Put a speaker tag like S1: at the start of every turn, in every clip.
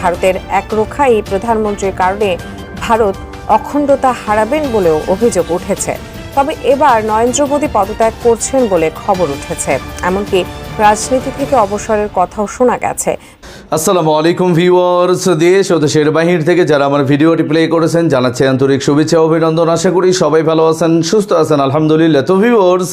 S1: ভারতের একরোখা এই প্রধানমন্ত্রীর কারণে ভারত অখণ্ডতা হারাবেন বলেও অভিযোগ উঠেছে। তবে এবার নরেন্দ্র মোদী পদত্যাগ করছেন বলে খবর উঠেছে, এমনকি রাজনীতি থেকে অবসরের কথাও শোনা গেছে।
S2: আসসালামু আলাইকুম ভিউয়ার্স, দেশ ও দেশের বাহির থেকে যারা আমার ভিডিওটি প্লে করেছেন জানাচ্ছি আন্তরিক শুভেচ্ছা অভিনন্দন। আশা করি সবাই ভালো আছেন, সুস্থ আছেন, আলহামদুলিল্লাহ। তো ভিউয়ার্স,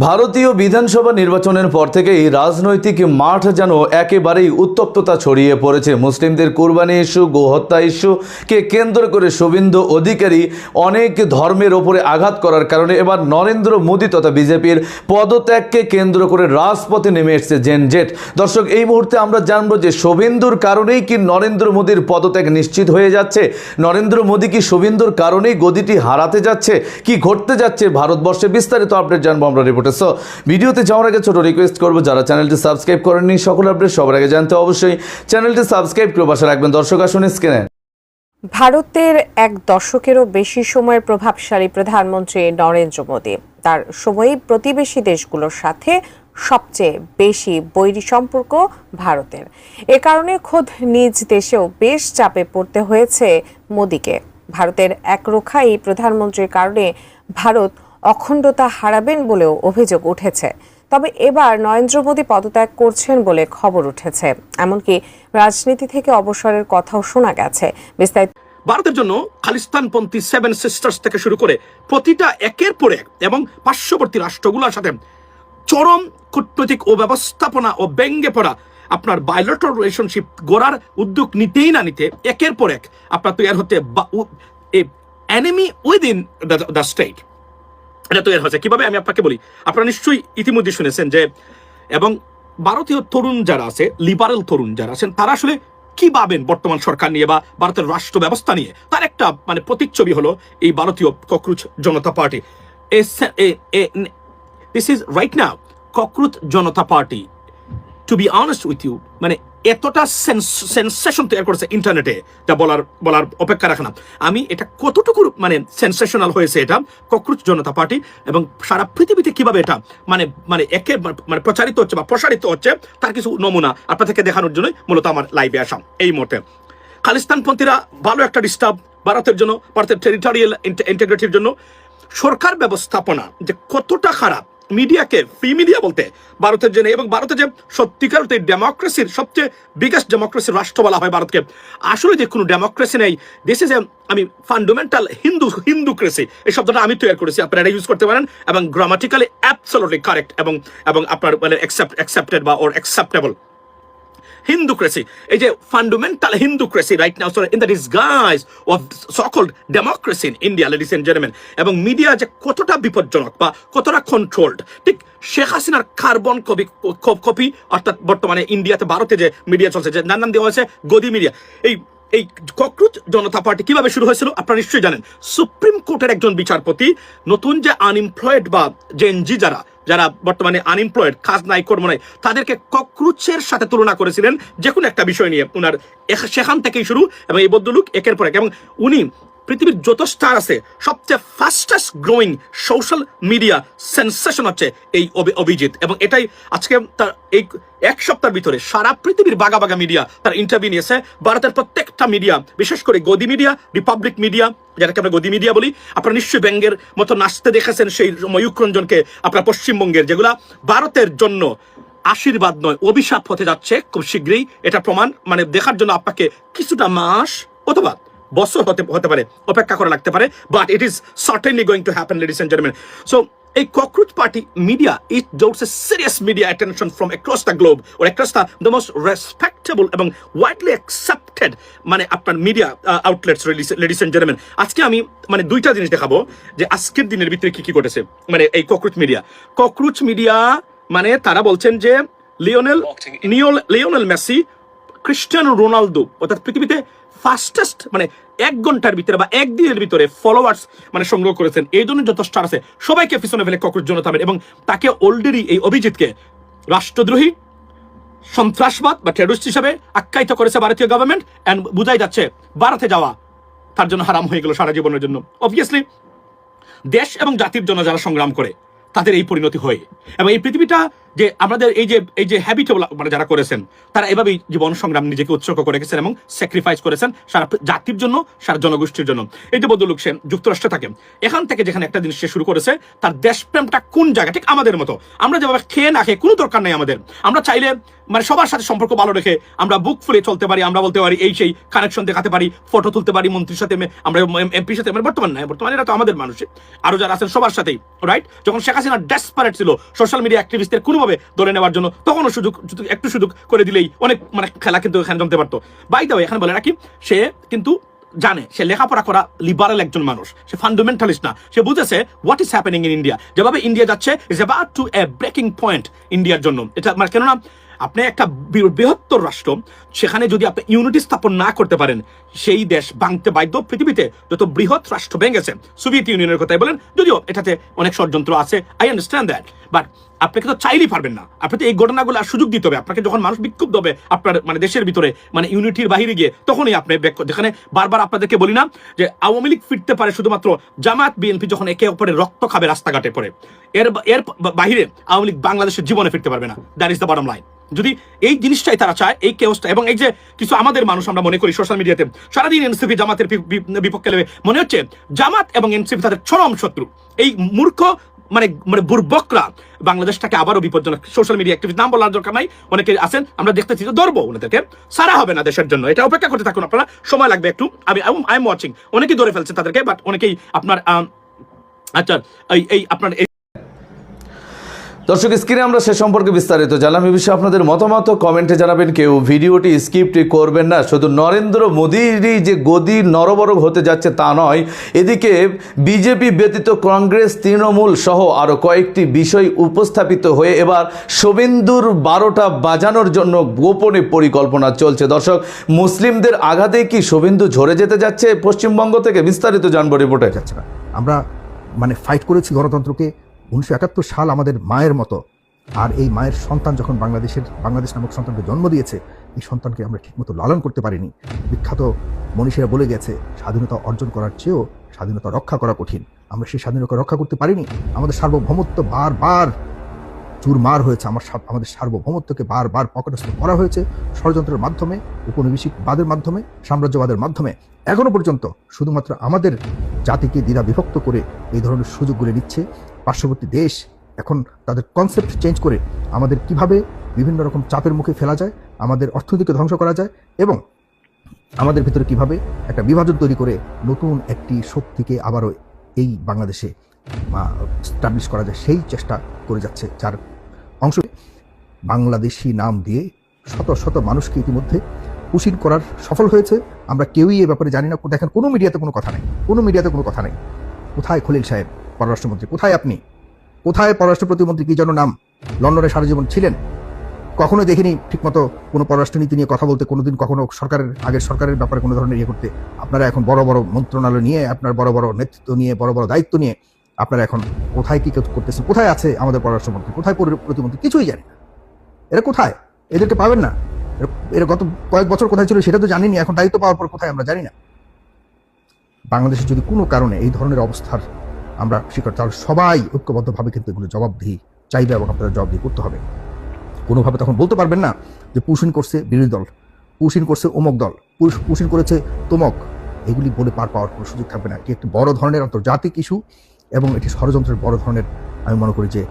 S2: ভারতীয় বিধানসভা নির্বাচনের পর থেকেই রাজনৈতিক মাঠ যেন একেবারেই উত্তপ্ততা ছড়িয়ে পড়েছে। মুসলিমদের কুরবানি ইস্যু, গোহত্যা ইস্যুকে কেন্দ্র করে শুভেন্দু অধিকারী অনেক ধর্মের ওপরে আঘাত করার কারণে এবার নরেন্দ্র মোদী তথা বিজেপির পদত্যাগকে কেন্দ্র করে রাজপথে নেমে এসেছে জেন জেট। দর্শক, এই মুহূর্তে আমরা জানবো যে শুভেন্দুর কারণেই কি নরেন্দ্র মোদীর পদত্যাগ নিশ্চিত হয়ে যাচ্ছে? নরেন্দ্র মোদী কি শুভেন্দুর কারণেই গদিটি হারাতে যাচ্ছে? কি ঘটতে যাচ্ছে ভারতবর্ষে? বিস্তারিত আপডেট জানবো আমরা রিপোর্টে। সো ভিডিওতে যাওয়ার আগে ছোট রিকোয়েস্ট করবো, যারা চ্যানেলটি সাবস্ক্রাইব করেননি সকল আপডেট সবার আগে জানতে অবশ্যই চ্যানেলটি সাবস্ক্রাইব করে পাশে রাখবেন। দর্শক আসুন স্ক্রিনে।
S1: ভারতের এক দশকেরও বেশি সময়ের প্রভাবশালী প্রধানমন্ত্রী নরেন্দ্র মোদী তার সময়ই প্রতিবেশী দেশগুলোর সাথে সবচেয়ে বেশি বৈরী সম্পর্ক ভারতের। এ কারণে খোদ নিজ দেশেও বেশ চাপে পড়তে হয়েছে মোদীকে। ভারতের একরোখা এই প্রধানমন্ত্রীর কারণে ভারত অখণ্ডতা হারাবেন বলেও অভিযোগ উঠেছে। তবে এবার নরেন্দ্র মোদী পদত্যাগ করছেন বলে খবর উঠেছে, এমনকি রাজনীতি থেকে অবসরের কথাও শোনা গেছে। বিস্তারিত
S3: ভারতের জন্য খালিস্তানপন্থী সেভেন সিস্টার্স থেকে শুরু করে প্রতিটা একের পর এক এবং পার্শ্ববর্তী রাষ্ট্রগুলোর সাথে চরম কূটনৈতিক ও ব্যবস্থাপনা ও ব্যঙ্গে পড়া আপনার বায়োলেটারাল রিলেশনশিপ গড়ার উদ্যোগ নিতেই না নিতে একের পর এক আপনার তৈরি হতে এনিমি উইদিন দ্য স্টেট এটা তৈরি হচ্ছে। কিভাবে আমি আপনাকে বলি, আপনারা নিশ্চয়ই ইতিমধ্যে শুনেছেন যে এবং ভারতীয় তরুণ যারা আছে, লিবারেল তরুণ যারা আছেন, তারা আসলে কি ভাবেন বর্তমান সরকার নিয়ে বা ভারতের রাষ্ট্র ব্যবস্থা নিয়ে, তার একটা প্রতিচ্ছবি হলো এই ভারতীয় Cockroach Janata Party. This is right now Cockroach Janata Party, to be honest with you, এতটা সেন্সেশন তৈরি করেছে ইন্টারনেটে, যা বলার অপেক্ষা রাখে না। আমি এটা কতটুকু সেন্সেশনাল হয়েছে এটা ককরোচ জনতা পার্টি, এবং সারা পৃথিবীতে কিভাবে এটা একে প্রচারিত হচ্ছে বা প্রসারিত হচ্ছে তার কিছু নমুনা আপনাদেরকে দেখানোর জন্যই মূলত আমার লাইভে আসা। এই মুহূর্তে খালিস্তানপন্থীরা ভালো একটা ডিস্টার্ব ভারতের জন্য, ভারতের টেরিটোরিয়াল ইন্টিগ্রিটির জন্য। সরকার ব্যবস্থাপনা যে কতটা খারাপ, মিডিয়াকে ফ্রি মিডিয়া বলতে ভারতের জন্য, এবং ভারতে যে সত্যিকার ডেমোক্রেসির সবচেয়ে বিগেস্ট ডেমোক্রেসির রাষ্ট্র বলা হয় ভারতকে, আসলে যে কোনো ডেমোক্রেসি নেই। দিস ইজ আমি ফান্ডামেন্টাল হিন্দুক্রেসি এই শব্দটা আমি তৈরি করেছি, আপনারা এটা ইউজ করতে পারেন, এবং গ্রামাটিক্যালি অ্যাবসলিউটলি কারেক্ট এবং আপনার অ্যাকসেপ্টেড বা ওর অ্যাকসেপ্টেবল হিন্দুক্রেসি। এই যে fundamental Hinducracy right now in the disguise of so called democracy in India, ladies and gentleman. এবং মিডিয়া যে কতটা বিপজ্জনক বা কতটা কন্ট্রোলড, ঠিক শেখ হাসিনার কার্বন কপি অর্থাৎ বর্তমানে ইন্ডিয়াতে ভারতে যে মিডিয়া চলছে, যে নাম দেওয়া হয়েছে গদি মিডিয়া। এই ককরোচ জনতা পার্টি কিভাবে শুরু হয়েছিল আপনারা নিশ্চয়ই জানেন। সুপ্রিম কোর্টের একজন বিচারপতি নতুন যে আনএমপ্লয়েড বা জেনজি যারা বর্তমানে আনএমপ্লয়েড, কাজ নাই, কর্ম নাই, তাদেরকে ককরোচের সাথে তুলনা করেছিলেন যে কোনো একটা বিষয় নিয়ে। উনার সেখান থেকেই শুরু, এবং এই ভদ্রলোক একের পর এক, এবং উনি পৃথিবীর যত স্টার আছে সবচেয়ে fastest growing social media sensation হচ্ছে এই অভিজিৎ। এবং এটাই আজকে তার এই এক সপ্তাহের ভিতরে সারা পৃথিবীর বাগা বাগা মিডিয়া তার ইন্টারভিউ নিয়েছে। ভারতের প্রত্যেকটা মিডিয়া, বিশেষ করে গদি মিডিয়া, রিপাবলিক মিডিয়া, যেটাকে আমরা গদি মিডিয়া বলি, আপনারা নিশ্চয়ই ব্যঙ্গের মতো নাচতে দেখেছেন সেই ময়ূখ রঞ্জনকে আপনার পশ্চিমবঙ্গের, যেগুলা ভারতের জন্য আশীর্বাদ নয় অভিশাপ হতে যাচ্ছে খুব শীঘ্রই। এটা প্রমাণ দেখার জন্য আপনাকে কিছুটা মাস অথবা বছর হতে পারে অপেক্ষা করা লাগতে পারে, but it is certainly going to happen, ladies and gentleman. So এই cockroach party media, it draws a serious media attention from across the globe or across the most respectable এবং widely accepted আপনার media outlets, ladies and gentleman. আজকে আমি দুইটা জিনিস দেখাবো যে আজকের দিনের ভিতরে কি ঘটেছে। এই ককরোচ মিডিয়া তারা বলছেন যে লিওনেল মেসি, ক্রিস্টিয়ানো রোনালদো অর্থাৎ পৃথিবীতে ফাস্টেস্ট 1 ঘন্টার ভিতরে বা একদিনের ভিতরে ফলোয়ার্স সংগ্রহ করেছেন, এই জন্য যত স্টার আছে সবাইকে পিছনে ফেলে ককরোচ জনতা পার্টি, এবং তাকে অলরেডি এই অভিজিৎকে রাষ্ট্রদ্রোহী, সন্ত্রাসবাদ বা টেররিস্ট হিসেবে আখ্যায়িত করেছে ভারতীয় গভর্নমেন্ট। এন্ড বুঝাই যাচ্ছে ভারতে যাওয়া তার জন্য হারাম হয়ে গেল সারা জীবনের জন্য। অবভিয়াসলি দেশ এবং জাতির জন্য যারা সংগ্রাম করে তাদের এই পরিণতি হয়, এবং এই পৃথিবীটা যে আমাদের এই যে হ্যাবিটেবল মানে যারা করেছেন তারা এভাবেই জীবন সংগ্রাম নিজেকে উৎসর্গ করে গেছেন এবং স্যাক্রিফাইস করেছেন সারা জাতির জন্য, সারা জনগোষ্ঠীর জন্য। এই যে ভদ্রলোক সে যুক্তরাষ্ট্রে থাকে, এখান থেকে যেখানে একটা জিনিস সে শুরু করেছে, তার দেশপ্রেমটা কোন জায়গা, ঠিক আমাদের মতো আমরা যেভাবে খেয়ে না খেয়ে কোনো দরকার নেই আমাদের, আমরা চাইলে মানে সবার সাথে সম্পর্ক ভালো রেখে আমরা বুক ফুলে চলতে পারি, আমরা বলতে পারি এই সেই কানেকশন দেখাতে পারি, ফটো তুলতে পারি মন্ত্রীর সাথে, আমরা এমপির সাথে, বর্তমানে এরা তো আমাদের মানুষ, আরো যারা আছেন সবার সাথেই, রাইট? যখন শেখ হাসিনা ডেসপারেট ছিল সোশ্যাল মিডিয়া অ্যাক্টিভিস্টদের কোনোভাবে ধরে নেওয়ার জন্য, তখনও একটু সুযোগ করে দিলেই অনেক মানে খেলা কিন্তু এখানে জমতে পারতো। বাই দ্য ওয়ে, এখানে বলে রাখি, সে কিন্তু জানে, সে লেখাপড়া করা লিবারেল একজন মানুষ, সে ফান্ডামেন্টালিস্ট না, সে বুঝেছে what is happening in India, যেভাবে ইন্ডিয়া যাচ্ছে is about to a breaking point ইন্ডিয়ার জন্য। এটা মানে কেননা আপনি একটা বৃহত্তর রাষ্ট্র, সেখানে যদি আপনি ইউনিটি স্থাপন না করতে পারেন, সেই দেশ ভাঙতে বাধ্য। পৃথিবীতে যত বৃহৎ রাষ্ট্র ভেঙেছে, সোভিয়েত ইউনিয়নের কথাই বলেন, যদিও এটাতে অনেক ষড়যন্ত্র আছে, আই আন্ডারস্ট্যান্ড দ্যাট, বাট আপনাকে তো চাইলেই পারবেন না, আপনাকে এই ঘটনাগুলো আর সুযোগ দিতে হবে। আপনাকে যখন মানুষ বিক্ষুব্ধ হবে আপনার মানে দেশের ভিতরে, মানে ইউনিটির বাহিরে গিয়ে, তখনই আপনি যেখানে বারবার আপনাদেরকে বলি না যে আওয়ামী লীগ ফিরতে পারে শুধুমাত্র জামাত বিএনপি যখন একে অপরের রক্ত খাবে রাস্তাঘাটে পড়ে, এর বাহিরে আওয়ামী লীগ বাংলাদেশের জীবনে ফিরতে পারবে না। That is the bottom line. যদি এই জিনিসটাই তারা চায়, এই কেওসটা, এবং এই যে কিছু আমাদের মানুষ আমরা মনে করি সোশ্যাল মিডিয়াতে সারাদিন এনসিপি জামাতের বিপক্ষে লেবে, মনে হচ্ছে জামাত এবং এনসিপি তাদের চরম শত্রু। এই মূর্খ মানে বুর্বকরা বাংলাদেশটাকে আবারও বিপজ্জনক, সোশ্যাল মিডিয়া অ্যাক্টিভিস্ট নাম বলার দরকার নাই, অনেকে আছেন, আমরা দেখতেছি যে ধরবো ওনাদেরকে, সারা হবে না দেশের জন্য, এটা অপেক্ষা করতে থাকুন আপনারা, সময় লাগবে একটু। আই এম ওয়াচিং, অনেকেই ধরে ফেলছে তাদেরকে, বাট অনেকেই আপনার আচ্ছা এই আপনার
S2: দর্শক, স্ক্রিনে আমরা সে সম্পর্কে বিস্তারিত জানলাম। এই বিষয়ে আপনাদের মতামত কমেন্টে জানাবেন। কেউ ভিডিওটি স্কিপ করবেন না। শুধু নরেন্দ্র মোদীরই যে গদি নরবর হতে যাচ্ছে তা নয়, এদিকে বিজেপি ব্যতীত কংগ্রেস, তৃণমূল সহ আরও কয়েকটি বিষয় উপস্থাপিত হয়ে এবার শুভেন্দুর 12টা বাজানোর জন্য গোপনে পরিকল্পনা চলছে। দর্শক, মুসলিমদের আঘাতে কি শুভেন্দু ঝরে যেতে যাচ্ছে পশ্চিমবঙ্গ থেকে? বিস্তারিত জানবো রিপোর্টে।
S4: যাচ্ছে না, আমরা মানে ফাইট করেছি গণতন্ত্রকে 1971 সাল আমাদের মায়ের মতো, আর এই মায়ের সন্তান যখন বাংলাদেশ নামক সন্তানকে জন্ম দিয়েছে, এই সন্তানকে আমরা ঠিকমতো লালন করতে পারিনি। বিখ্যাত মনীষীরা বলে গেছে, স্বাধীনতা অর্জন করার চেয়েও স্বাধীনতা রক্ষা করা কঠিন। আমরা সেই স্বাধীনতা রক্ষা করতে পারিনি। আমাদের সার্বভৌমত্ব বারবার চুরমার হয়েছে, আমাদের সার্বভৌমত্বকে বারবার পকেটস্থ করা হয়েছে ষড়যন্ত্রের মাধ্যমে, উপনিবেশিকবাদের মাধ্যমে, সাম্রাজ্যবাদের মাধ্যমে। এখনো পর্যন্ত শুধুমাত্র আমাদের জাতিকে দ্বিধা বিভক্ত করে এই ধরনের সুযোগগুলো নিচ্ছে পার্শ্ববর্তী দেশ। এখন তাদের কনসেপ্ট চেঞ্জ করে আমাদের কিভাবে বিভিন্ন রকম চাপের মুখে ফেলা যায়, আমাদের অর্থনীতিকে ধ্বংস করা যায়, এবং আমাদের ভিতরে কিভাবে একটা বিভাজন তৈরি করে নতুন একটি শক্তিকে আবারও এই বাংলাদেশে স্টাবলিশ করা যায়, সেই চেষ্টা করে যাচ্ছে। যার অংশ বাংলাদেশি নাম দিয়ে শত শত মানুষকে ইতিমধ্যে উশির করার সফল হয়েছে। আমরা কেউই এ ব্যাপারে জানি না। দেখেন, কোনো মিডিয়াতে কোনো কথা নেই, কোথায় খলিল সাহেব পররাষ্ট্রমন্ত্রী? কোথায় আপনি? কোথায় পররাষ্ট্র প্রতিমন্ত্রী? কি যেন নাম, লন্ডনে সারা জীবন ছিলেন, কখনো দেখিনি ঠিকমতো কোনো পররাষ্ট্রনীতি নিয়ে কথা বলতে, কোনোদিন কখনো আগের সরকারের ব্যাপারে কোনো ধরনের ইয়ে করতে। আপনারা এখন বড় বড় মন্ত্রণালয় নিয়ে, আপনার বড় বড় নেতৃত্ব নিয়ে, বড় বড় দায়িত্ব নিয়ে আপনারা এখন কোথায় কি করতেছেন? কোথায় আছে আমাদের পররাষ্ট্রমন্ত্রী? কোথায় প্রতিমন্ত্রী? কিছুই জানি না। এরা কোথায়? এদেরকে পাবেন না। এরা গত কয়েক বছর কোথায় ছিল সেটা তো জানিনি, এখন দায়িত্ব পাওয়ার পর কোথায় আমরা জানি না। বাংলাদেশে যদি কোনো কারণে এই ধরনের অবস্থার আমরা শিকার, তাহলে সবাই ঐক্যবদ্ধভাবে কিন্তু এগুলো জবাবদিহি চাইবে এবং আপনাদের জবাবদিহি করতে হবে। কোনোভাবে তখন বলতে পারবেন না যে পুশিন করছে বিরোধী দল, পুশিন করছে অমুক দল, পুশিন করেছে তমক, এগুলি বলে পার পাওয়ার কোনো সুযোগ থাকবে না। এটি একটি বড় ধরনের আন্তর্জাতিক ইস্যু এবং এটি ষড়যন্ত্রের বড় ধরনের, আমি মনে করি যে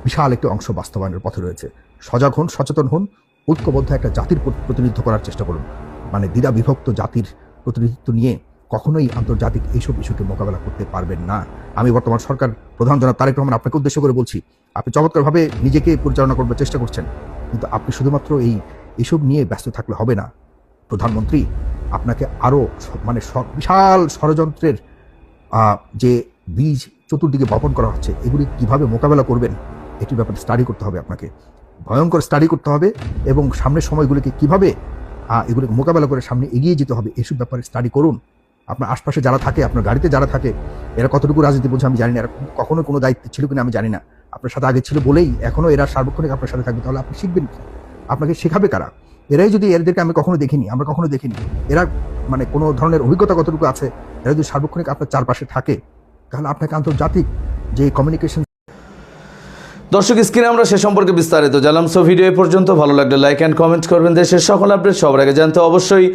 S4: বিশাল একটি অংশ বাস্তবায়নের পথে রয়েছে। সজাগ হন, সচেতন হন, ঐক্যবদ্ধ একটা জাতির প্রতিনিধিত্ব করার চেষ্টা করুন। মানে দ্বিধা বিভক্ত জাতির প্রতিনিধিত্ব নিয়ে কখনোই আন্তর্জাতিক এইসব ইস্যুকে মোকাবেলা করতে পারবেন না। আমি বর্তমান সরকার প্রধান জনাব তারেক রহমান আপনাকে উদ্দেশ্য করে বলছি, আপনি চমৎকারভাবে নিজেকে পরিচালনা করবার চেষ্টা করছেন, কিন্তু আপনি শুধুমাত্র এইসব নিয়ে ব্যস্ত থাকলে হবে না। প্রধানমন্ত্রী, আপনাকে আরও মানে বিশাল ষড়যন্ত্রের যে বীজ চতুর্দিকে বপন করা হচ্ছে, এগুলি কিভাবে মোকাবেলা করবেন এটির ব্যাপারে স্টাডি করতে হবে, আপনাকে ভয়ঙ্কর স্টাডি করতে হবে, এবং সামনের সময়গুলিকে কিভাবে এগুলিকে মোকাবেলা করে সামনে এগিয়ে যেতে হবে, এসব ব্যাপারে স্টাডি করুন। আপনার আশপাশে যারা থাকে, আপনার গাড়িতে যারা থাকে, এরা কতটুকু রাজনীতি বোঝে আমি জানি না, এরা কখনো কোনো দায়িত্ব ছিল কিনা আমি জানি না। আপনার সাথে আগে ছিল বলেই এখনও এরা সার্বক্ষণিক আপনার সাথে থাকবে, তাহলে আপনি শিখবেন কি? আপনাকে শেখাবে কারা? এরাই যদি, এদেরকে আমরা কখনো দেখিনি, এরা মানে কোনো ধরনের অভিজ্ঞতা কতটুকু আছে, এরা যদি সার্বক্ষণিক আপনার চারপাশে থাকে, তাহলে আপনাকে আন্তর্জাতিক যে কমিউনিকেশন।
S2: দর্শক, স্ক্রিনে আমরা সে সম্পর্কে বিস্তারিত জানলাম। সো ভিডিও এ পর্যন্ত, ভালো লাগলে লাইক অ্যান্ড কমেন্ট করবেন। দেশের সকল আপডেট সবার আগে জানতে অবশ্যই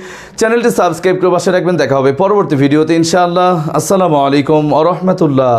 S2: চ্যানেলটি সাবস্ক্রাইব করে পাশে রাখবেন। দেখা হবে পরবর্তী ভিডিওতে ইনশাআল্লাহ। আসসালামু আলাইকুম ওয়া রাহমাতুল্লাহ।